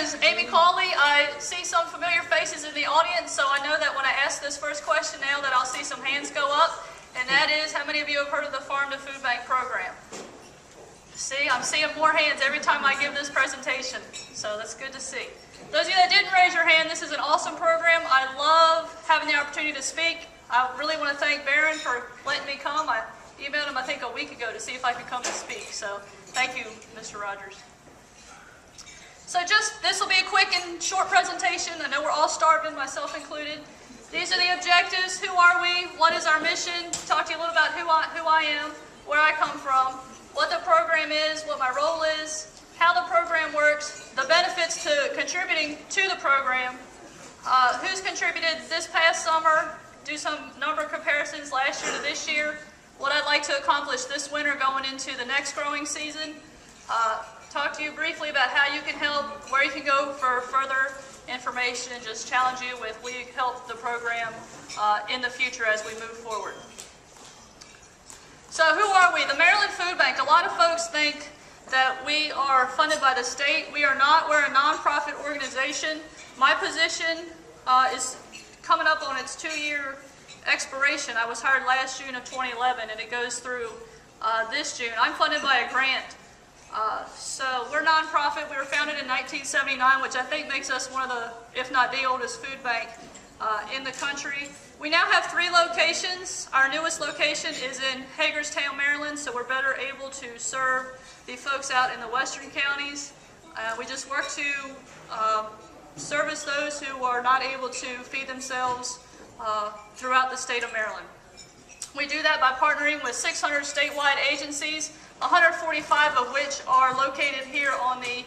is Amy Cawley. I see some familiar faces in the audience, so I know that when I ask this first question now that I'll see some hands go up, and that is, how many of you have heard of the Farm to Food Bank program? See, I'm seeing more hands every time I give this presentation, so that's good to see. Those of you that didn't raise your hand, this is an awesome program. I love having the opportunity to speak. I really want to thank Barron for letting me come. I emailed him, I think, a week ago to see if I could come and speak, so thank you, Mr. Rogers. So this will be a quick and short presentation. I know we're all starving, myself included. These are the objectives. Who are we? What is our mission? Talk to you a little about who I am, where I come from, what the program is, what my role is, how the program works, the benefits to contributing to the program, who's contributed this past summer, do some number comparisons last year to this year, what I'd like to accomplish this winter going into the next growing season, talk to you briefly about how you can help, where you can go for further information, and just challenge you with will you help the program in the future as we move forward. So who are we? The Maryland Food Bank. A lot of folks think that we are funded by the state. We are not. We're a nonprofit organization. My position is coming up on its 2-year expiration. I was hired last June of 2011, and it goes through this June. I'm funded by a grant. So we're nonprofit. We were founded in 1979, which I think makes us one of the, if not the oldest food bank in the country. We now have 3 locations. Our newest location is in Hagerstown, Maryland, so we're better able to serve the folks out in the western counties. We just work to service those who are not able to feed themselves throughout the state of Maryland. We do that by partnering with 600 statewide agencies, 145 of which are located here on the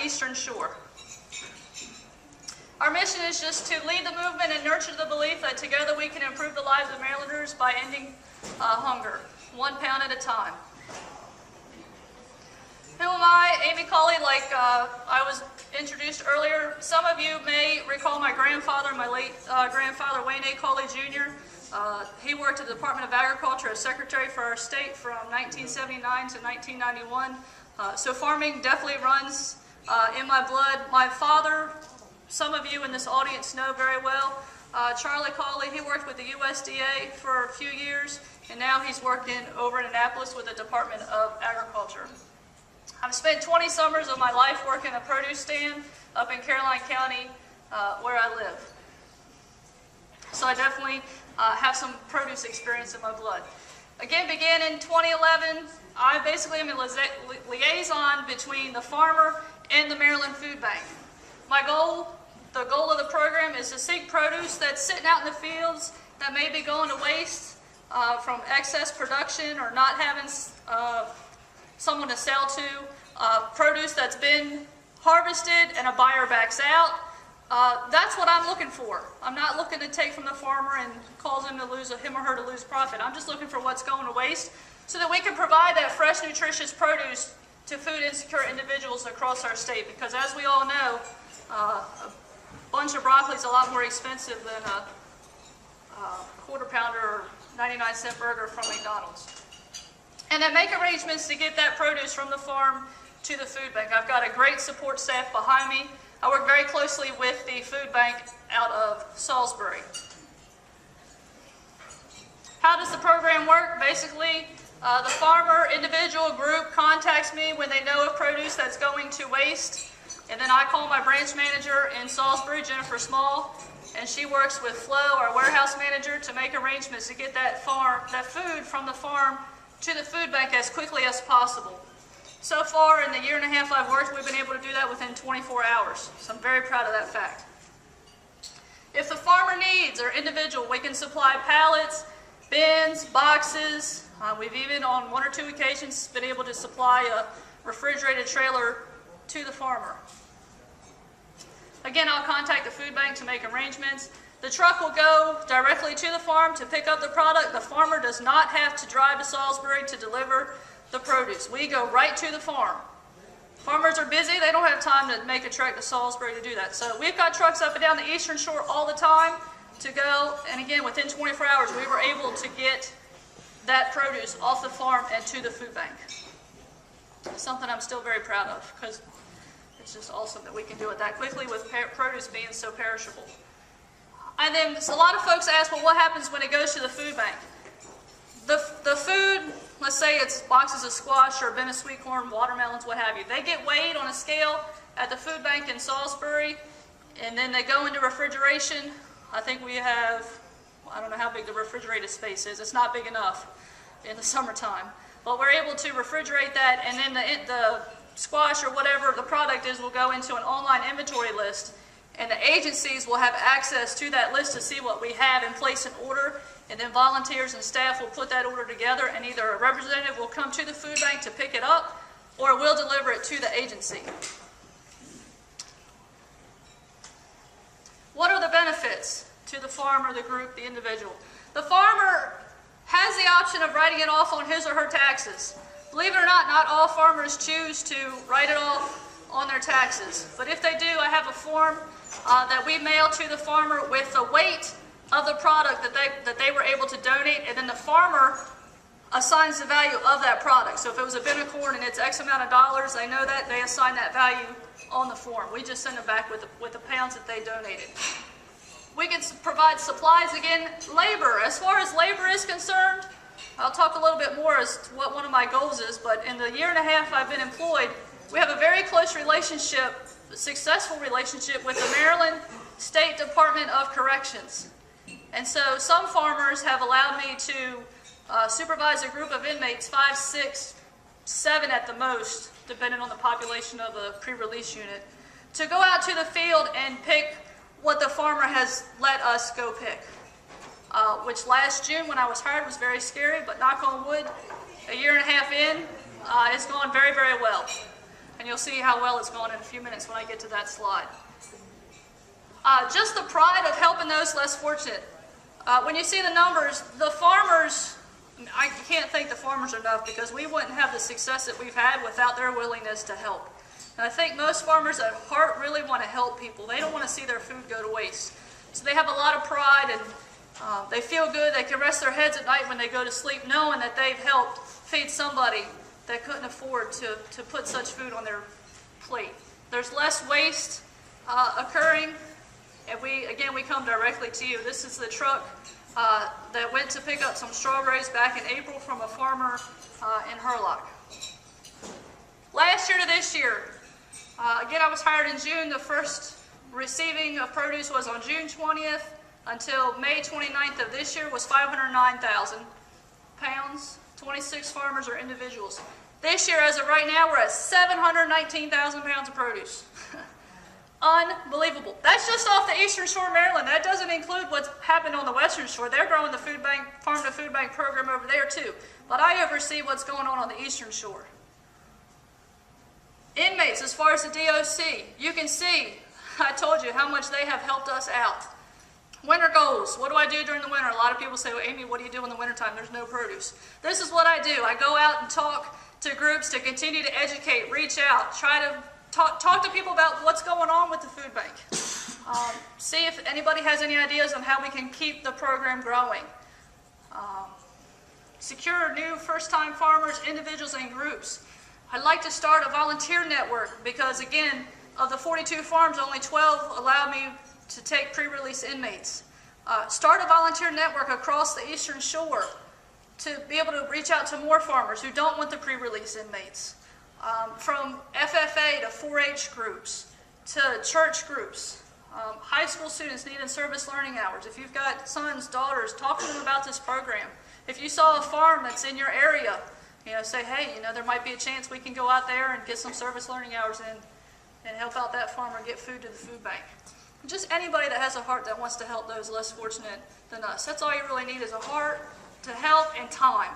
Eastern Shore. Our mission is just to lead the movement and nurture the belief that together we can improve the lives of Marylanders by ending hunger, 1 pound at a time. Who am I? Amy Cawley, like I was introduced earlier. Some of you may recall my grandfather, my late grandfather, Wayne A. Cawley Jr. He worked at the Department of Agriculture as secretary for our state from 1979 to 1991. So farming definitely runs in my blood. My father, some of you in this audience know very well, Charlie Cawley, he worked with the USDA for a few years, and now he's working over in Annapolis with the Department of Agriculture. I've spent 20 summers of my life working a produce stand up in Caroline County where I live. So I definitely have some produce experience in my blood. Again, began in 2011. I basically am a liaison between the farmer and the Maryland Food Bank. My goal, the goal of the program, is to seek produce that's sitting out in the fields that may be going to waste from excess production or not having someone to sell to, produce that's been harvested and a buyer backs out. That's what I'm looking for. I'm not looking to take from the farmer and cause him or her to lose profit. I'm just looking for what's going to waste so that we can provide that fresh, nutritious produce to food insecure individuals across our state. Because as we all know, a bunch of broccoli is a lot more expensive than a quarter pounder or 99-cent burger from McDonald's. And then make arrangements to get that produce from the farm to the food bank. I've got a great support staff behind me. I work very closely with the food bank out of Salisbury. How does the program work? Basically, the farmer, individual, group contacts me when they know of produce that's going to waste. And then I call my branch manager in Salisbury, Jennifer Small, and she works with Flo, our warehouse manager, to make arrangements to get that food from the farm to the food bank as quickly as possible. So far, in the 1.5 years I've worked, we've been able to do that within 24 hours. So I'm very proud of that fact. If the farmer needs, or individual, we can supply pallets, bins, boxes. We've even, on 1 or 2 occasions, been able to supply a refrigerated trailer to the farmer. Again, I'll contact the food bank to make arrangements. The truck will go directly to the farm to pick up the product. The farmer does not have to drive to Salisbury to deliver the produce. We go right to the farm. Farmers are busy. They don't have time to make a trek to Salisbury to do that. So we've got trucks up and down the Eastern Shore all the time to go. And again, within 24 hours, we were able to get that produce off the farm and to the food bank. Something I'm still very proud of, because It's just awesome that we can do it that quickly with produce being so perishable. And then a lot of folks ask, well, what happens when it goes to the food bank? The food, let's say it's boxes of squash or a bin of sweet corn, watermelons, what have you. They get weighed on a scale at the food bank in Salisbury, and then they go into refrigeration. I think we have, I don't know how big the refrigerated space is. It's not big enough in the summertime. But we're able to refrigerate that, and then the squash or whatever the product is will go into an online inventory list, and the agencies will have access to that list to see what we have and place an order, and then volunteers and staff will put that order together, and either a representative will come to the food bank to pick it up, or we'll deliver it to the agency. What are the benefits to the farmer, the group, the individual? The farmer has the option of writing it off on his or her taxes. Believe it or not all farmers choose to write it off on their taxes. But if they do, I have a form that we mail to the farmer with the weight of the product that they were able to donate, and then the farmer assigns the value of that product. So if it was a bin of corn and it's X amount of dollars, they know that, they assign that value on the form. We just send it back with the pounds that they donated. We can provide supplies, again, labor. As far as labor is concerned, I'll talk a little bit more as to what one of my goals is, but in the year and a half I've been employed, we have a very close relationship, a successful relationship with the Maryland State Department of Corrections. And so some farmers have allowed me to supervise a group of inmates, 5, 6, 7 at the most, depending on the population of a pre-release unit, to go out to the field and pick what the farmer has let us go pick. Which last June when I was hired was very scary, but knock on wood, a year and a half in, it's gone very, very well. And you'll see how well it's gone in a few minutes when I get to that slide. Just the pride of helping those less fortunate. When you see the numbers, the farmers, I can't thank the farmers enough because we wouldn't have the success that we've had without their willingness to help. And I think most farmers at heart really want to help people. They don't want to see their food go to waste. So they have a lot of pride, and they feel good. They can rest their heads at night when they go to sleep knowing that they've helped feed somebody that couldn't afford to put such food on their plate. There's less waste occurring, and we come directly to you. This is the truck that went to pick up some strawberries back in April from a farmer in Hurlock. Last year to this year, again, I was hired in June. The first receiving of produce was on June 20th until May 29th of this year was 509,000 pounds, 26 farmers or individuals. This year, as of right now, we're at 719,000 pounds of produce. Unbelievable. That's just off the Eastern Shore of Maryland. That doesn't include what's happened on the Western Shore. They're growing the food bank, farm to food bank program over there too. But I oversee what's going on the Eastern Shore. Inmates, as far as the DOC, you can see, I told you how much they have helped us out. Winter goals. What do I do during the winter? A lot of people say, well, Amy, what do you do in the wintertime? There's no produce. This is what I do. I go out and talk to groups to continue to educate, reach out, try to talk to people about what's going on with the food bank. See if anybody has any ideas on how we can keep the program growing. Secure new first-time farmers, individuals, and groups. I'd like to start a volunteer network because, again, of the 42 farms, only 12 allow me to take pre-release inmates. Start a volunteer network across the Eastern Shore to be able to reach out to more farmers who don't want the pre-release inmates. From FFA to 4-H groups to church groups. High school students needing service learning hours. If you've got sons, daughters, talk to them about this program. If you saw a farm that's in your area, say, hey, there might be a chance we can go out there and get some service learning hours in and help out that farmer get food to the food bank. Just anybody that has a heart that wants to help those less fortunate than us. That's all you really need is a heart to help and time.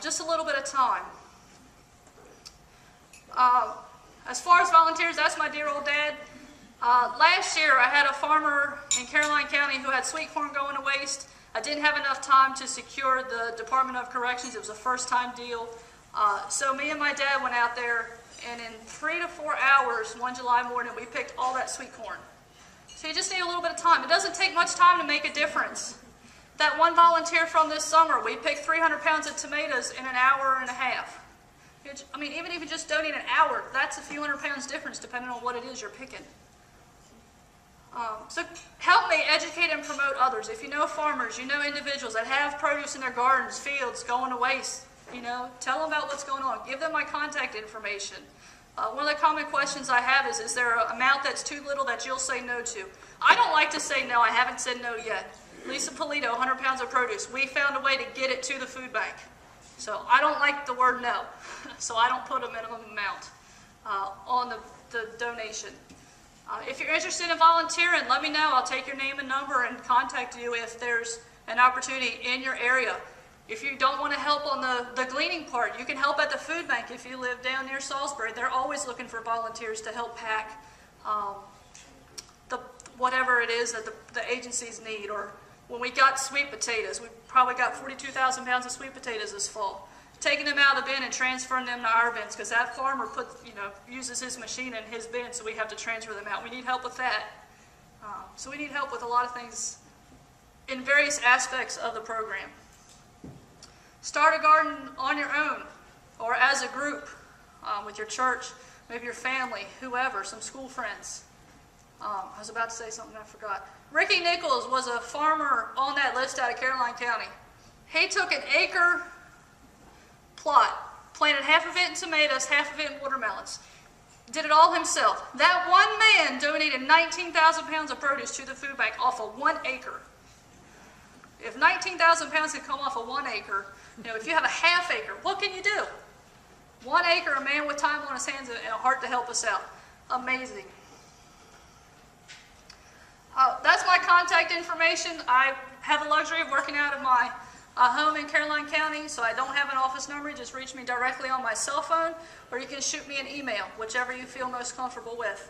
Just a little bit of time. As far as volunteers, that's my dear old dad. Last year, I had a farmer in Caroline County who had sweet corn going to waste. I didn't have enough time to secure the Department of Corrections. It was a first-time deal. So me and my dad went out there, and in 3 to 4 hours, one July morning, we picked all that sweet corn. So you just need a little bit of time. It doesn't take much time to make a difference. That one volunteer from this summer, we picked 300 pounds of tomatoes in an hour and a half. I mean, even if you just donate an hour, that's a few £100 difference depending on what it is you're picking. So help me educate and promote others. If you know farmers, you know individuals that have produce in their gardens, fields, going to waste, tell them about what's going on. Give them my contact information. One of the common questions I have is there an amount that's too little that you'll say no to? I don't like to say no. I haven't said no yet. Lisa Polito, 100 pounds of produce. We found a way to get it to the food bank. So I don't like the word no. So I don't put a minimum amount on the donation. If you're interested in volunteering, let me know. I'll take your name and number and contact you if there's an opportunity in your area. If you don't want to help on the gleaning part, you can help at the food bank if you live down near Salisbury. They're always looking for volunteers to help pack whatever it is that the agencies need. Or when we got sweet potatoes, we probably got 42,000 pounds of sweet potatoes this fall. Taking them out of the bin and transferring them to our bins because that farmer uses his machine in his bin, so we have to transfer them out. We need help with that. So we need help with a lot of things in various aspects of the program. Start a garden on your own or as a group with your church, maybe your family, whoever, some school friends. I was about to say something I forgot. Ricky Nichols was a farmer on that list out of Caroline County. He took an acre plot, planted half of it in tomatoes, half of it in watermelons. Did it all himself. That one man donated 19,000 pounds of produce to the food bank off of 1 acre. If 19,000 pounds can come off of 1 acre, if you have a half acre, what can you do? 1 acre, a man with time on his hands and a heart to help us out. Amazing. That's my contact information. I have the luxury of working out of my home in Caroline County, so I don't have an office number. You just reach me directly on my cell phone, or you can shoot me an email, whichever you feel most comfortable with.